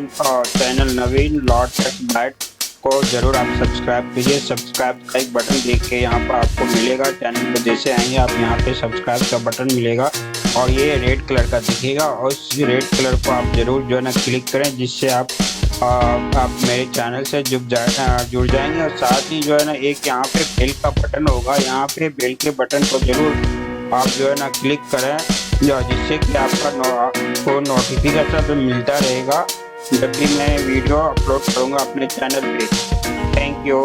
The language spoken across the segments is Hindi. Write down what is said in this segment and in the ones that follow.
चैनल नवीन लॉ टेक बैट को जरूर आप सब्सक्राइब कीजिए। सब्सक्राइब का एक बटन देख के यहाँ पर आपको मिलेगा, चैनल पर जैसे आएंगे आप यहाँ पे सब्सक्राइब का बटन मिलेगा और ये रेड कलर का दिखेगा और उस रेड कलर को आप जरूर जो है ना क्लिक करें, जिससे आप मेरे चैनल से जुड़ जाएंगे। और साथ ही जो है ना एक यहाँ पे बेल का बटन होगा, यहाँ पे बेल के बटन को जरूर आप जो है ना क्लिक करें, जिससे कि आपका नोटिफिकेशन मिलता रहेगा जब भी मैं वीडियो अपलोड करूंगा अपने चैनल पे। Thank you.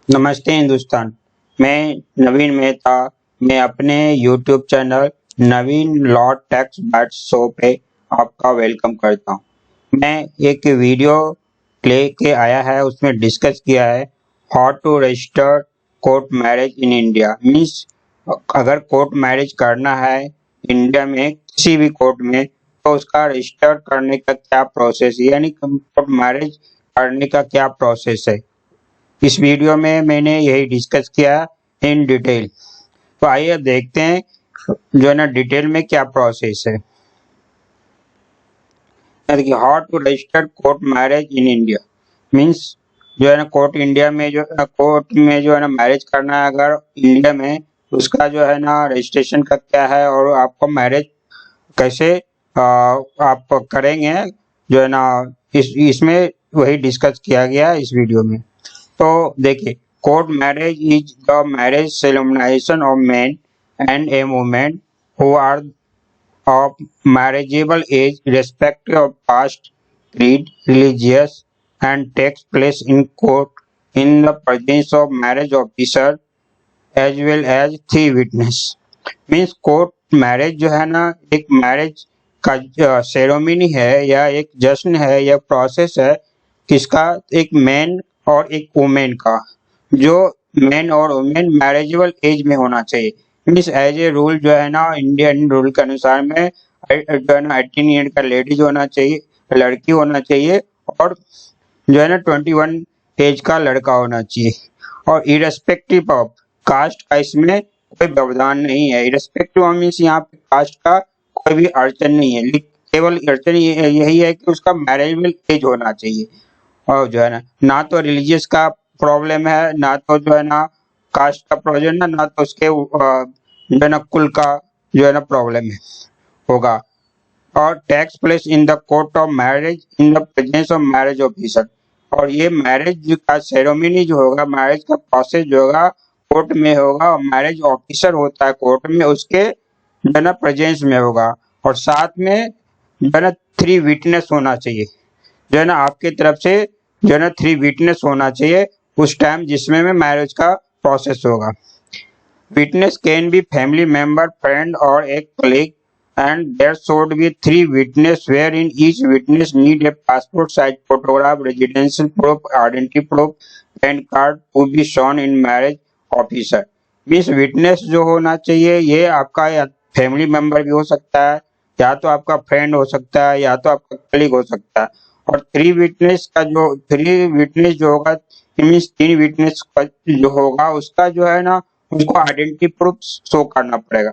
नमस्ते हिंदुस्तान, मैं नवीन मेहता। मैं अपने यूट्यूब चैनल नवीन लॉ टैक्स बैट शो पे आपका वेलकम करता हूँ। मैं एक वीडियो लेके आया है, उसमें डिस्कस किया है how to register court marriage in India. Means अगर कोर्ट मैरिज करना है इंडिया में किसी भी कोर्ट में, तो उसका रजिस्टर करने का क्या प्रोसेस है, यानी कोर्ट मैरिज करने का क्या प्रोसेस है। इस वीडियो में मैंने यही डिस्कस किया इन डिटेल। तो आइए देखते हैं जो है ना डिटेल में क्या प्रोसेस है। How to register court marriage in India means जो है ना कोर्ट इंडिया में कोर्ट में जो है ना मैरिज करना है अगर इंडिया में, उसका जो है ना रजिस्ट्रेशन का क्या है और आपको मैरिज कैसे आप करेंगे जो है ना इसमें वही डिस्कस किया गया इस वीडियो में। तो देखिए, court marriage is the marriage celebration of man and a women who are of marriageable age irrespective of caste, creed, religious, and takes place in court in the presence of marriage officer as well as 3 witness। Means court marriage जो है ना एक मैरिज का सेरेमनी है या एक जश्न है या प्रोसेस है, किसका, एक मैन और एक वुमेन का, जो मैन और वुमेन मैरिजेबल एज में होना चाहिए। मीन्स एज ए रूल जो है ना इंडियन रूल के अनुसार में जो है ना 18 ईयर का लेडीज होना चाहिए, लड़की होना चाहिए, और जो है ना 21 एज का लड़का होना चाहिए। और इरेस्पेक्टिव ऑफ कास्ट का इसमें कोई व्यवधान नहीं है। इरेस्पेक्टिव मीन्स यहाँ पे कास्ट का कोई भी अड़चन नहीं है, केवल अड़चन यही है कि उसका मैरिजेबल एज होना चाहिए। और जो है ना तो रिलीजियस का प्रॉब्लम है, ना तो जो है ना कास्ट का प्रॉब्लम है, ना तो उसके जो है ना कुल का जो है ना प्रॉब्लम है होगा। और takes place in the court of marriage in the presence of marriage officer. और ये मैरिज का सेरेमनी जो होगा, मैरिज का प्रोसेस जो होगा कोर्ट में होगा, और मैरिज ऑफिसर होता है कोर्ट में, उसके जो है ना प्रेजेंस में होगा। और साथ में जो है ना 3 विटनेस होना चाहिए, जो है ना आपकी तरफ से जो है ना 3 विटनेस होना चाहिए उस टाइम जिसमें में मैरिज का प्रोसेस होगा। Witness can be family member, friend और एक colleague, and there should be 3 witness wherein each witness need a passport size photograph, residential proof, identity proof, PAN card to be shown in marriage officer। Means witness जो होना चाहिए ये आपका या फैमिली मेंबर भी हो सकता है, या तो आपका फ्रेंड हो सकता है, या तो आपका कलीग हो सकता है। और 3 विटनेस जो होगा मीन्स 3 विटनेस जो होगा उसका जो है ना उसको आइडेंटिटी प्रूफ शो करना पड़ेगा।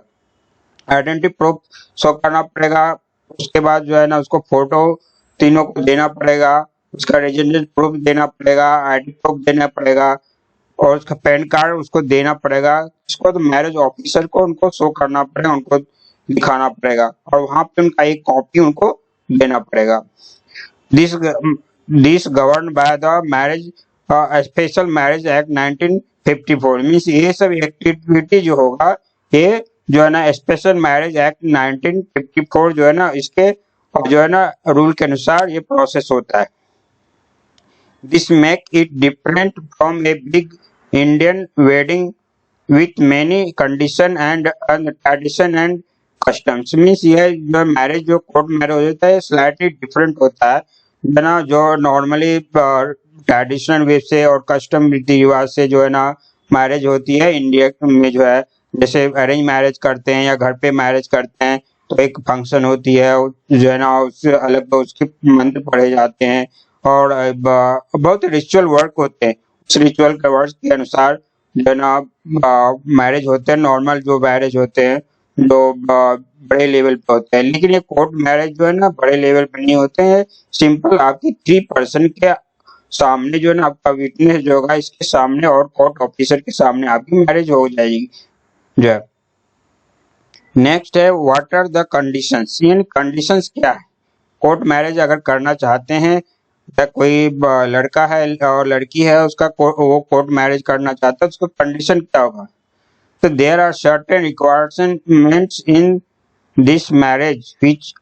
आइडेंटिटी प्रूफ शो करना पड़ेगा, उसके बाद जो है ना उसको फोटो तीनों को देना पड़ेगा, उसका रेजिडेंस प्रूफ देना पड़ेगा, आईडी प्रूफ देना पड़ेगा, और उसका पैन कार्ड उसको देना पड़ेगा। इसको तो मैरिज ऑफिसर को उनको शो करना पड़ेगा, उनको दिखाना पड़ेगा, और वहां पे उनका एक कॉपी उनको देना पड़ेगा। This govern by the marriage special Marriage act 1954। Means ये सब एक्टिविटी जो होगा ये जो है ना स्पेशल मैरिज एक्ट 1954 जो है ना इसके जो है ना रूल के अनुसार ये प्रोसेस होता है। This make it different from a big Indian wedding with many condition and tradition and customs. Means ये जो मैरिज जो कोर्ट मैरिज होता है स्लाइटली डिफरेंट होता है, जो ना जो नॉर्मली ट्रेडिशनल वे से और कस्टम रीति रिवाज से जो है ना मैरिज होती है इंडिया में, जो है जैसे अरेंज मैरिज करते हैं या घर पे मैरिज करते हैं तो एक फंक्शन होती है जो है ना उससे अलग उसके मंत्र पढ़े जाते हैं और बहुत रिचुअल वर्क होते हैं। उस रिचुअल के वर्क के अनुसार जो है ना मैरिज होते हैं, नॉर्मल जो मैरिज होते हैं जो बड़े लेवल पे होते हैं, लेकिन ये कोर्ट मैरिज जो है ना बड़े लेवल पे नहीं होते हैं। सिंपल आपकी 3 पर्सन के सामने जो है ना आपका विटनेस जो होगा इसके सामने और कोर्ट ऑफिसर के सामने आपकी मैरिज हो जाएगी जो है। नेक्स्ट है व्हाट आर द कंडीशंस, यानी कंडीशंस क्या है। कोर्ट मैरिज अगर करना चाहते हैं या कोई लड़का है और लड़की है उसका वो कोर्ट मैरिज करना चाहता है, उसका कंडीशन क्या होगा। तो there are certain requirements in this marriage which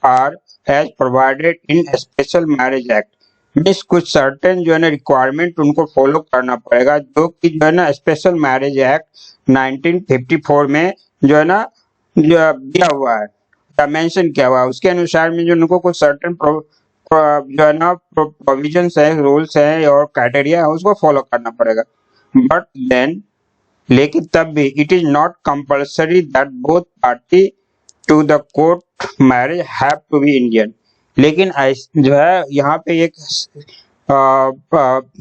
are as provided in Special Marriage Act. Means कुछ सर्टेन जो है ना रिक्वायरमेंट उनको फॉलो करना पड़ेगा जो कि जो है ना स्पेशल मैरिज एक्ट 1954 में जो है ना जो दिया हुआ है या मेंशन किया हुआ है, उसके अनुसार में जो उनको कुछ सर्टेन जो है ना प्रोविजंस है, रूल्स है और क्राइटेरिया है उसको फॉलो करना पड़ेगा। बट देन लेकिन तब भी it is not compulsory that both party to the court marriage have to be Indian. लेकिन जो है यहाँ पे एक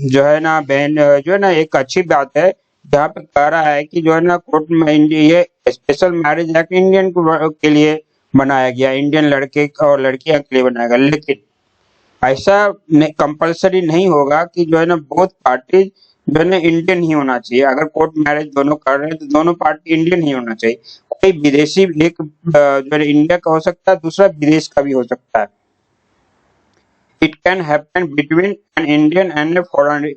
जो है ना बहन जो है ना एक अच्छी बात है जहाँ पे कह रहा है कि जो है ना कोर्ट में ये स्पेशल मैरिज एक्ट इंडियन के लिए बनाया गया, इंडियन लड़के और लड़कियां के लिए बनाया गया। लेकिन ऐसा कंपलसरी नहीं होगा कि जो है ना बोथ पार्टी जो है ना इंडियन ही होना चाहिए। अगर कोर्ट मैरिज दोनों कर रहे हैं तो दोनों पार्टी इंडियन ही होना चाहिए। कोई विदेशी एक जो है इंडिया का हो सकता है, दूसरा विदेश का भी हो सकता है। It can happen between an Indian and a foreign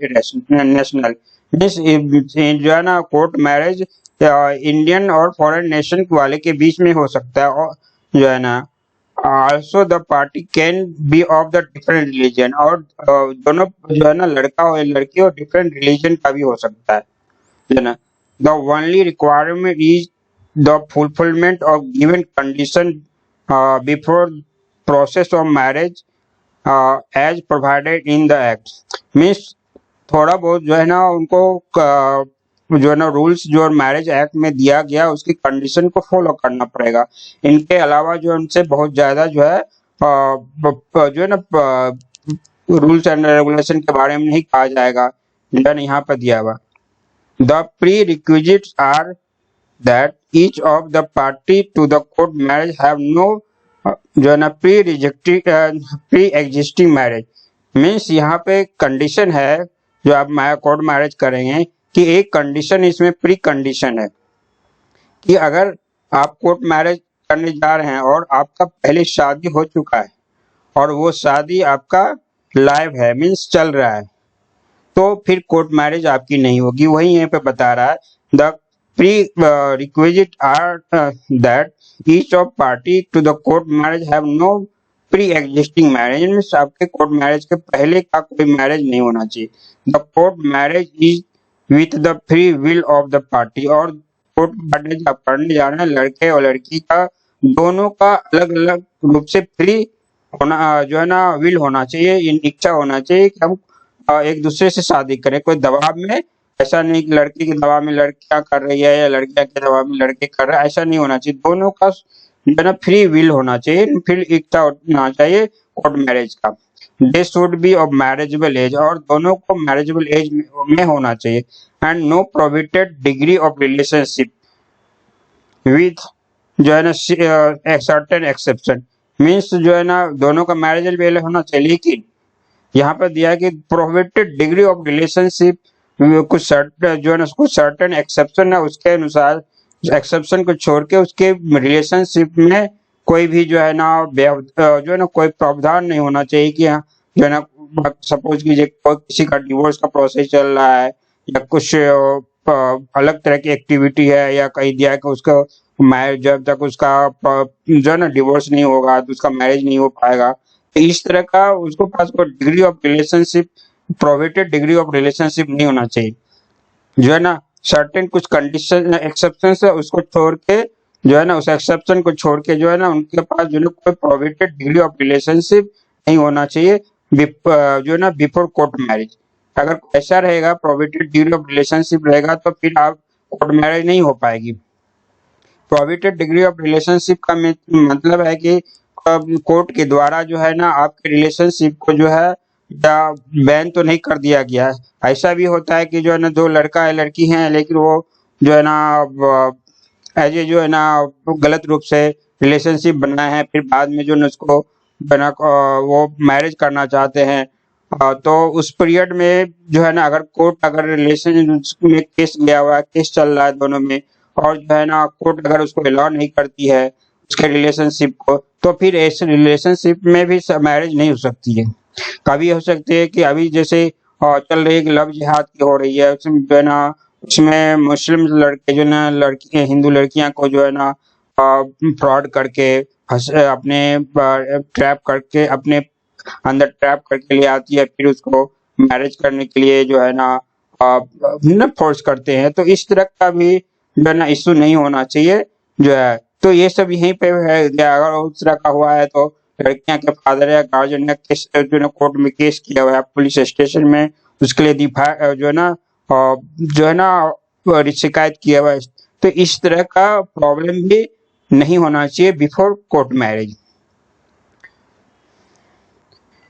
national. जो है ना कोर्ट मैरिज इंडियन और फॉरेन नेशन वाले के बीच में हो सकता है। और जो है ना also the party can be of the different religion, और दोनों जो है ना लड़का और लड़की और डिफरेंट रिलीजन का भी हो सकता है जो है ना। the only requirement is the fulfillment of given condition before process of marriage as provided in the act। means थोड़ा बहुत जो है ना उनको जो है ना रूल्स जो मैरिज एक्ट में दिया गया उसकी कंडीशन को फॉलो करना पड़ेगा। इनके अलावा जो उनसे बहुत ज्यादा जो है जो है ना रूल्स एंड रेगुलेशन के बारे में नहीं कहा जाएगा जो है ना यहाँ पर दिया हुआ। The prerequisites are that each of the party to the court marriage have no जो है ना प्री एग्जिस्टिंग मैरिज। मीन्स यहाँ पे कंडीशन है जो आप कोर्ट मैरिज करेंगे कि एक कंडीशन इसमें प्री कंडीशन है कि अगर आप कोर्ट मैरिज करने जा रहे हैं और आपका पहले शादी हो चुका है और वो शादी आपका लाइव है, मीन्स चल रहा है, तो फिर कोर्ट मैरिज आपकी नहीं होगी। वही यहाँ पे बता रहा है the prerequisite are that each of party to the court marriage have no pre existing marriage. Means आपके कोर्ट मैरिज के पहले का कोई मैरिज नहीं होना चाहिए। The court marriage is with the free will of the party, और कोर्ट मैरिज आप करने जा रहे हैं लड़के और लड़की का दोनों का अलग अलग रूप से फ्री होना जो है ना विल होना चाहिए, इच्छा होना चाहिए कि हम एक दूसरे से शादी करें। कोई दबाव में, ऐसा नहीं कि लड़की के दबाव में लड़कियां कर रही है या लड़कियां के दबाव में लड़के कर रहे हैं, ऐसा नहीं होना चाहिए। दोनों का जो है ना फ्री विल होना चाहिए, फिर इच्छा होना चाहिए कोर्ट मैरिज का। They should be of marriageable age, और दोनों को मैरिजेबल एज में होना चाहिए। And no prohibited degree of relationship with जो है ना सर्टेन एक्सेप्शन। मीन्स जो है ना दोनों का मैरिजेबल होना चाहिए, लेकिन यहाँ पर दिया है कि प्रोहिबिटेड डिग्री ऑफ रिलेशनशिप कुछ जो है ना कुछ सर्टेन एक्सेप्शन है, उसके अनुसार एक्सेप्शन को छोड़ के उसके रिलेशनशिप में कोई भी जो है ना जो है ना कोई प्रावधान नहीं होना चाहिए कि जो है ना सपोज कीजिए कोई किसी का डिवोर्स का प्रोसेस चल रहा है या कुछ अलग तरह की एक्टिविटी है, या कहीं दिया है कि उसका मैरिज जब तक उसका जो है ना डिवोर्स नहीं होगा तो उसका मैरिज नहीं हो पाएगा। तो इस तरह का उसको पास कोई degree of relationship, prohibited degree of relationship नहीं होना चाहिए। जो है ना सर्टेन कुछ कंडीशन एक्सेप्शन है उसको छोड़ के जो है ना उस एक्सेप्शन को छोड़ के जो है ना उनके पास जो है कोई प्रोहिबिटेड डिग्री ऑफ रिलेशनशिप नहीं होना चाहिए जो है ना बिफोर कोर्ट मैरिज। अगर ऐसा रहेगा प्रोहिबिटेड डिग्री ऑफ रिलेशनशिप रहेगा तो फिर आप कोर्ट मैरिज नहीं हो पाएगी। प्रोहिबिटेड डिग्री ऑफ रिलेशनशिप का मतलब है कि कोर्ट के द्वारा जो है ना आपके रिलेशनशिप को जो है बैन तो नहीं कर दिया गया है। ऐसा भी होता है कि जो है ना दो लड़का है लड़की हैं लेकिन वो जो है ना एज ए जो है ना गलत रूप से रिलेशनशिप बनाए हैं, फिर बाद में जो है ना उसको बना वो मैरिज करना चाहते हैं, तो उस पीरियड में जो है ना अगर कोर्ट अगर रिलेशन में केस गया हुआ है, केस चल रहा है दोनों में, और जो है ना कोर्ट अगर उसको अलाउ नहीं करती है उसके रिलेशनशिप को, तो फिर ऐसे रिलेशनशिप में भी मैरिज नहीं हो सकती है। कभी हो सकती है कि अभी जैसे चल रही है लव जिहाद की हो रही है, उसमें जो है ना उसमें मुस्लिम लड़के जो है ना लड़की हिंदू लड़कियां को जो है ना फ्रॉड करके अपने ट्रैप करके अपने अंदर ट्रैप करके ले आती है, फिर उसको मैरिज करने के लिए जो है ना फोर्स करते हैं। तो इस तरह का भी जो है ना इश्यू नहीं होना चाहिए जो है। तो ये सब यहीं पे है, अगर उस तरह का हुआ है तो लड़कियां के फादर या गार्जियन ने केस जो है ना कोर्ट में केस किया हुआ है पुलिस स्टेशन में, उसके लिए दिफा जो है ना जो है ना शिकायत किया हुआ है। तो इस तरह का प्रॉब्लम भी नहीं होना चाहिए बिफोर कोर्ट मैरिज।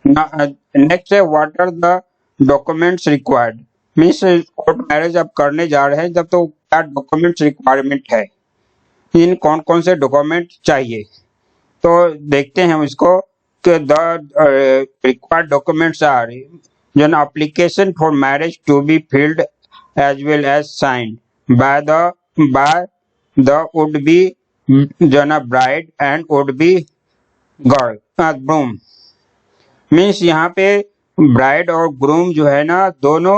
नेक्स्ट है what are the documents required. Means court marriage आप करने जा रहे हैं जब, तो क्या डॉक्यूमेंट्स रिक्वायरमेंट है, इन कौन कौन से डॉक्यूमेंट चाहिए। तो देखते हैं इसको कि द रिक्वायर्ड डॉक्यूमेंट्स आर जो ना application for marriage to be filled as well as signed by the would be जो ना bride and would be groom। Means यहाँ पे ब्राइड और ग्रूम जो है ना दोनों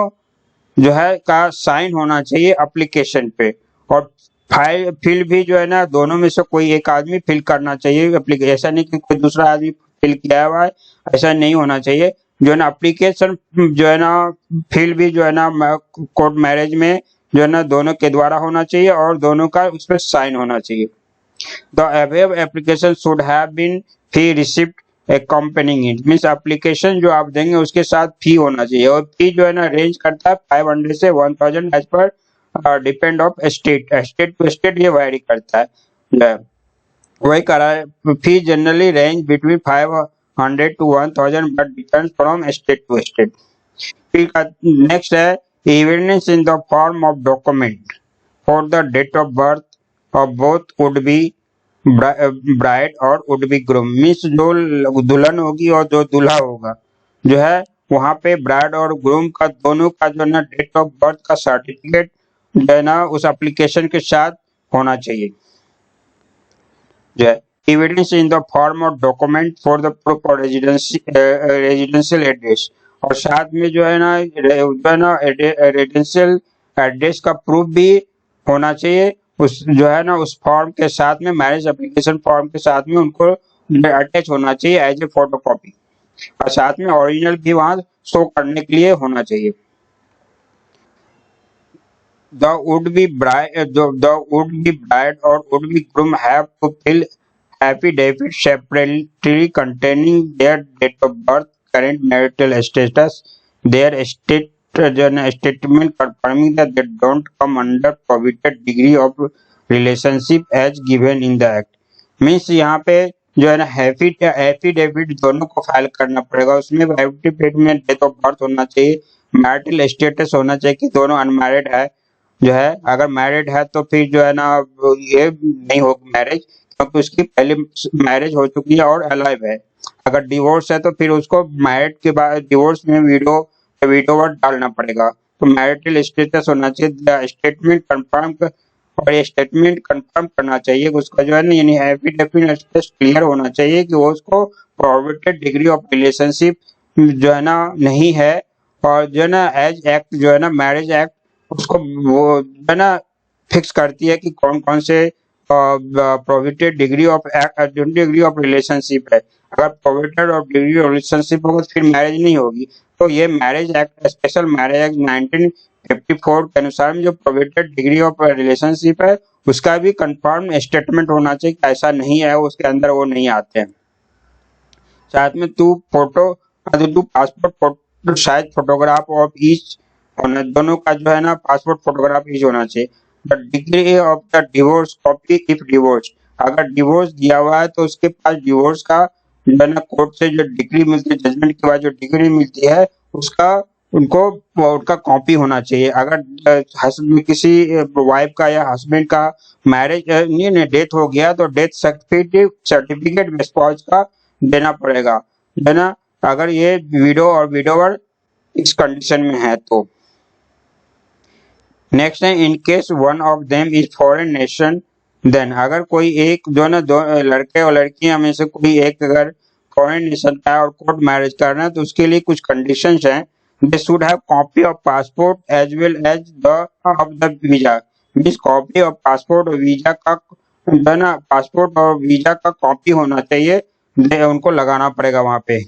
जो है का साइन होना चाहिए एप्लीकेशन पे, और फाइल फिल भी जो है ना दोनों में से कोई एक आदमी फिल करना चाहिए एप्लीकेशन। ऐसा नहीं कि कोई दूसरा आदमी फिल किया हुआ है, ऐसा नहीं होना चाहिए। जो है ना एप्लीकेशन जो है ना फिल भी जो है ना कोर्ट मैरिज में जो है ना दोनों के द्वारा होना चाहिए और दोनों का उस पर साइन होना चाहिए। The above application should have been fee receipt accompanying it। Means application जो आप देंगे उसके साथ फी होना चाहिए, और फी जो है ना रेंज करता है 500 से 1000 एज पर depend of state, state to state ये वैरी करता है। वही करा fee generally range between 500 to 1000 but depends from state to state. फिर नेक्स्ट है evidence in the form of document for the date of birth of both would be bride और वुड बी ग्रूम। मीन्स जो दुल्हन होगी और जो दूल्हा होगा जो है वहाँ पे ब्राइड और ग्रूम का दोनों का जो है ना डेट ऑफ बर्थ का सर्टिफिकेट जो है ना उस एप्लीकेशन के साथ होना चाहिए जो है। Evidence in the form of document for the proof of residential address, और साथ में जो है ना रेजिडेंशियल एड्रेस का प्रूफ भी होना चाहिए उस जो है ना उस फॉर्म के साथ में, मैरिज एप्लीकेशन फॉर्म के साथ में उनको अटैच होना चाहिए एज ए फोटो कॉपी, और साथ में ओरिजिनल भी वहां शो करने के लिए होना चाहिए। The would be bride or would be groom have to fill affidavit separately containing their date of birth, current marital status, their statement confirming that they don't come under prohibited degree of relationship as given in the act। Means यहाँ पे जो है ना एफिडेविट दोनों को फाइल करना पड़ेगा, उसमें एफिडेविट में डेट ऑफ बर्थ होना चाहिए, मैरिटल स्टेटस होना चाहिए कि दोनों अनमैरिड है जो है। अगर मैरिड है तो फिर जो है ना ये नहीं होगी मैरिज, क्योंकि उसकी पहले मैरिज हो चुकी है और अलाइव है। अगर डिवोर्स है तो फिर उसको मैरिड के बाद डिवोर्स में विडोवर डालना पड़ेगा। तो मैरिटल स्टेटस होना चाहिए, स्टेटमेंट कंफर्म और ये स्टेटमेंट कंफर्म करना चाहिए उसका जो है ना, यानी एफिडेविट क्लियर होना चाहिए कि वो उसको प्रोहिबिटेड डिग्री ऑफ रिलेशनशिप जो है ना नहीं है, और जो है ना एज एक्ट जो है ना मैरिज एक्ट उसको वो जो है ना फिक्स करती है कि कौन कौन से प्रोहिबिटेड डिग्री ऑफ रिलेशनशिप है। अगर prohibited of degree of relationship होगा तो फिर मैरिज नहीं होगी। तो ये marriage act, special Marriage act 1954 के अनुसार जो प्रोहिबिटेड डिग्री ऑफ रिलेशनशिप है उसका भी कंफर्म स्टेटमेंट होना चाहिए कि ऐसा नहीं है, उसके अंदर वो नहीं आते हैं। साथ में two passport photo size photograph of each होना, दोनों का जो है ना पासपोर्ट फोटोग्राफ ईच होना चाहिए। The degree of the divorce copy if divorce, अगर डिवोर्स दिया हुआ है तो उसके पास डिवोर्स का जो है ना कोर्ट से जो डिग्री मिलती है, जजमेंट के बाद जो डिग्री मिलती है उसका उनको उनका कॉपी होना चाहिए। अगर किसी वाइफ का या हस्बैंड का मैरिज नहीं डेथ हो गया तो डेथ सर्टिफिकेट स्पाउस का देना पड़ेगा, है ना, अगर ये विडो और विडोवर इस कंडीशन में है तो। नेक्स्ट है in case one of them is foreign nation then, अगर कोई एक जो ना दो लड़के और लड़कियां में से कोई एक अगर फॉरेन नेशन का है और कोर्ट मैरिज करना है तो उसके लिए कुछ कंडीशंस हैं। They should have copy of passport as well as the of the visa, means copy of passport और वीजा का जो ना पासपोर्ट और वीजा का कॉपी होना चाहिए, उनको लगाना पड़ेगा वहां पे।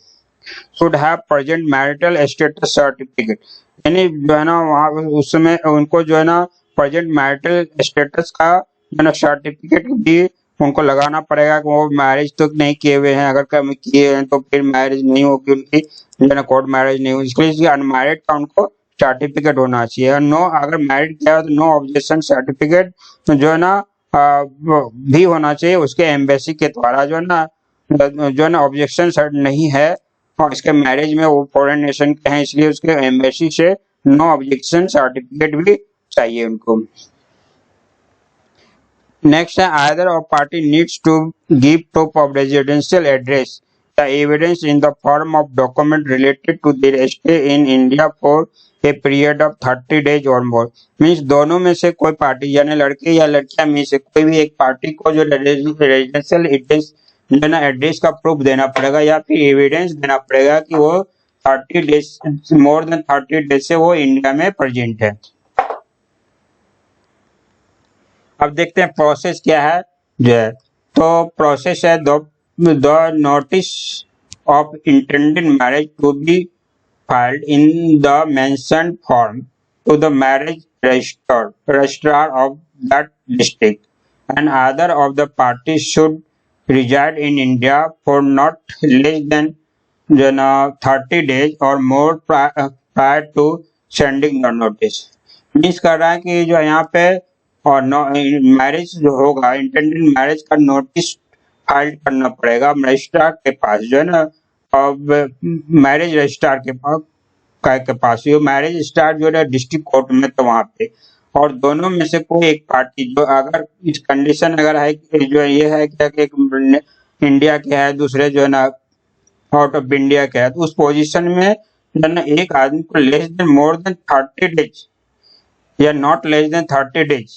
Should have present marital status certificate, यानी जो है ना वहाँ उस समय उनको जो है ना प्रेजेंट मैरिटल स्टेटस का जो है सर्टिफिकेट भी उनको लगाना पड़ेगा कि वो मैरिज तो नहीं किए हुए हैं, अगर कभी किए हैं तो फिर मैरिज नहीं होगी उनकी, जो है ना कोर्ट मैरिज नहीं होगी, इसलिए अनमैरिड का उनको सर्टिफिकेट होना चाहिए। नो अगर मैरिड किया हो तो नो ऑब्जेक्शन सर्टिफिकेट जो है ना भी होना चाहिए उसके एम्बेसी के द्वारा, जो है ना ऑब्जेक्शन नहीं है और इसके मैरिज में वो फॉरेन नेशन के हैं इसलिए उसके एम्बेसी से नो ऑब्जेक्शन सर्टिफिकेट भी चाहिए उनको। नेक्स्ट है either of party needs to give proof of residential address the evidence in the form of document related to their stay in India for a period of 30 days और मोर, मीन्स दोनों में से कोई पार्टी यानी लड़के या लड़कियां में से कोई भी एक पार्टी को जो रेजिडेंशियल एड्रेस जो ना एड्रेस का प्रूफ देना पड़ेगा या फिर एविडेंस देना पड़ेगा कि वो 30 डेज मोर देन 30 डेज से वो इंडिया में प्रेजेंट है। अब देखते हैं प्रोसेस क्या है जो है, तो प्रोसेस है the notice of intended marriage to be filed in the mentioned form to the marriage registrar of that district and other of the party should reside in India for not less than 30 days or more prior to sending the notice। Means कर रहा है कि जो यहाँ पे और मैरिज जो होगा इंटेंडेड मैरिज का नोटिस फाइल करना पड़ेगा रजिस्ट्रार के पास, जो है ना मैरिज रजिस्ट्रार के पास ये मैरिज रजिस्ट्रार जो है डिस्ट्रिक्ट कोर्ट में तो वहाँ पे, और दोनों में से कोई एक पार्टी जो अगर इस कंडीशन अगर है कि जो ये है कि एक इंडिया के है दूसरे जो है ना आउट ऑफ इंडिया के है, तो उस पोजीशन में जो है ना एक आदमी को less than more than 30 days या नॉट लेस देन 30 डेज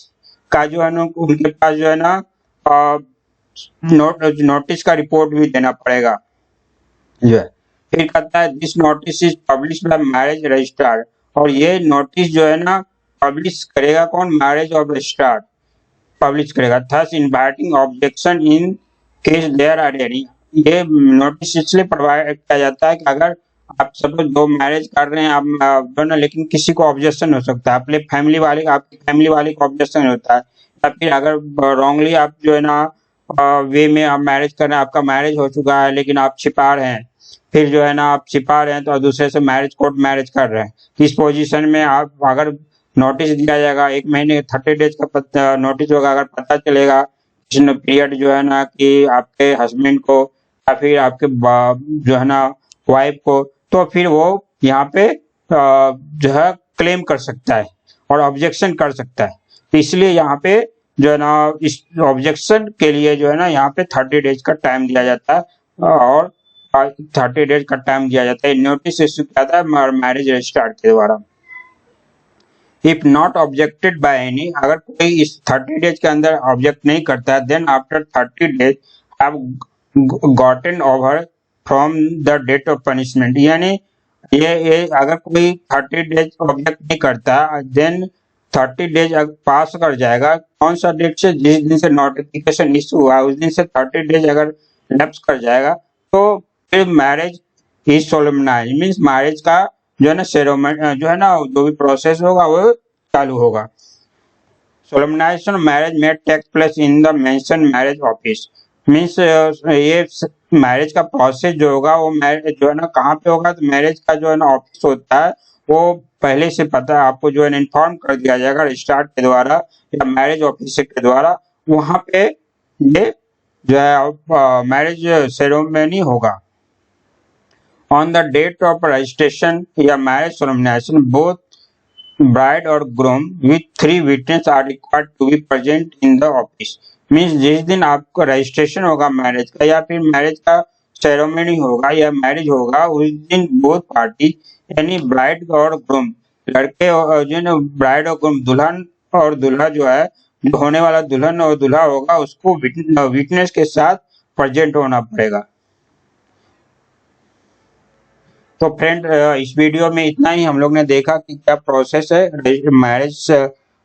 का जो है ना उनके पास जो है ना नोटिस का रिपोर्ट भी देना पड़ेगा जो है। फिर कहता है this notice is publish by marriage registrar, और ये नोटिस जो है ना पब्लिश करेगा कौन, मैरिज ऑफ रजिस्ट्रार पब्लिश करेगा। Thus inviting objection in case there are any, ये नोटिस इसलिए प्रोवाइड किया जाता है कि अगर आप सपोज दो मैरिज कर रहे हैं आप दोनों, लेकिन किसी को ऑब्जेक्शन हो सकता है, अपने फैमिली वाले आपकी फैमिली वाले को ऑब्जेक्शन होता है, या फिर अगर रॉन्गली आप जो है ना वे में आप मैरिज कर रहे हैं, आपका मैरिज हो चुका है लेकिन आप छिपा रहे हैं, फिर जो है ना आप छिपा रहे हैं तो दूसरे से मैरिज कोर्ट मैरिज कर रहे हैं, इस पोजीशन में आप अगर नोटिस दिया जाएगा 1 महीने 30 डेज का नोटिस होगा, अगर पता चलेगा पीरियड जो है ना कि आपके हस्बैंड को या फिर आपके जो है ना वाइफ को, तो फिर वो यहाँ पे जो है क्लेम कर सकता है और ऑब्जेक्शन कर सकता है। तो इसलिए यहाँ पे जो है ना इस ऑब्जेक्शन के लिए जो है ना यहाँ पे 30 डेज का टाइम दिया जाता है और 30 डेज का टाइम दिया जाता है। नोटिस इश्यू किया जाता है मैरिज रजिस्ट्रार के द्वारा। If not objected by any, अगर कोई इस 30 डेज के अंदर ऑब्जेक्ट नहीं करता है, then after 30 days have gotten over from the date of punishment, यानी ये अगर कोई 30 डेज ऑब्जेक्ट नहीं करता देन 30 डेज पास कर जाएगा, कौन सा डेट से, जिस दिन से नोटिफिकेशन इश्यू हुआ उस दिन से 30 डेज अगर लैप्स कर जाएगा तो फिर marriage is solemnised, means marriage का जो है ना सेरेमनी जो है ना जो भी प्रोसेस होगा वो चालू होगा। सोलेमनाइजेशन मैरिज में take place in the mention marriage office, means ये मैरिज का प्रोसेस जो होगा वो मैरिज जो है ना कहाँ पे होगा, तो मैरिज का जो है ना ऑफिस होता है वो पहले से पता है आपको जो है इन्फॉर्म कर दिया जाएगा रजिस्ट्रार के द्वारा या मैरिज ऑफिसर के द्वारा, वहां पे ये जो है मैरिज सेरेमनी होगा। On the date of registration या marriage solemnization both bride or groom with 3 witnesses are required to be present in the office। Means जिस दिन आपका रजिस्ट्रेशन होगा मैरिज का या फिर मैरिज का सेरेमनी होगा या मैरिज होगा, उस दिन बोथ पार्टी यानी ब्राइड और ग्रूम, लड़के और जो ब्राइड और ग्रूम, दुल्हन और दूल्हा जो है, जो होने वाला दुल्हन और दूल्हा होगा, उसको विटनेस के साथ प्रेजेंट होना पड़ेगा। तो फ्रेंड, इस वीडियो में इतना ही। हम लोग ने देखा कि क्या प्रोसेस है मैरिज,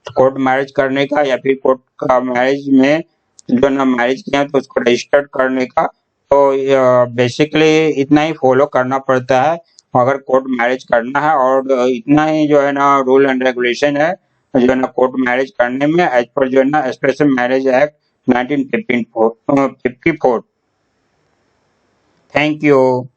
कोर्ट मैरिज करने का या फिर कोर्ट का मैरिज में जो ना मैरिज किया तो उसको रजिस्टर्ड करने का। तो बेसिकली इतना ही फॉलो करना पड़ता है अगर कोर्ट मैरिज करना है, और इतना ही जो है ना रूल एंड रेगुलेशन है जो है ना कोर्ट मैरिज करने में, एज पर जो है ना special Marriage act 1954। Thank you.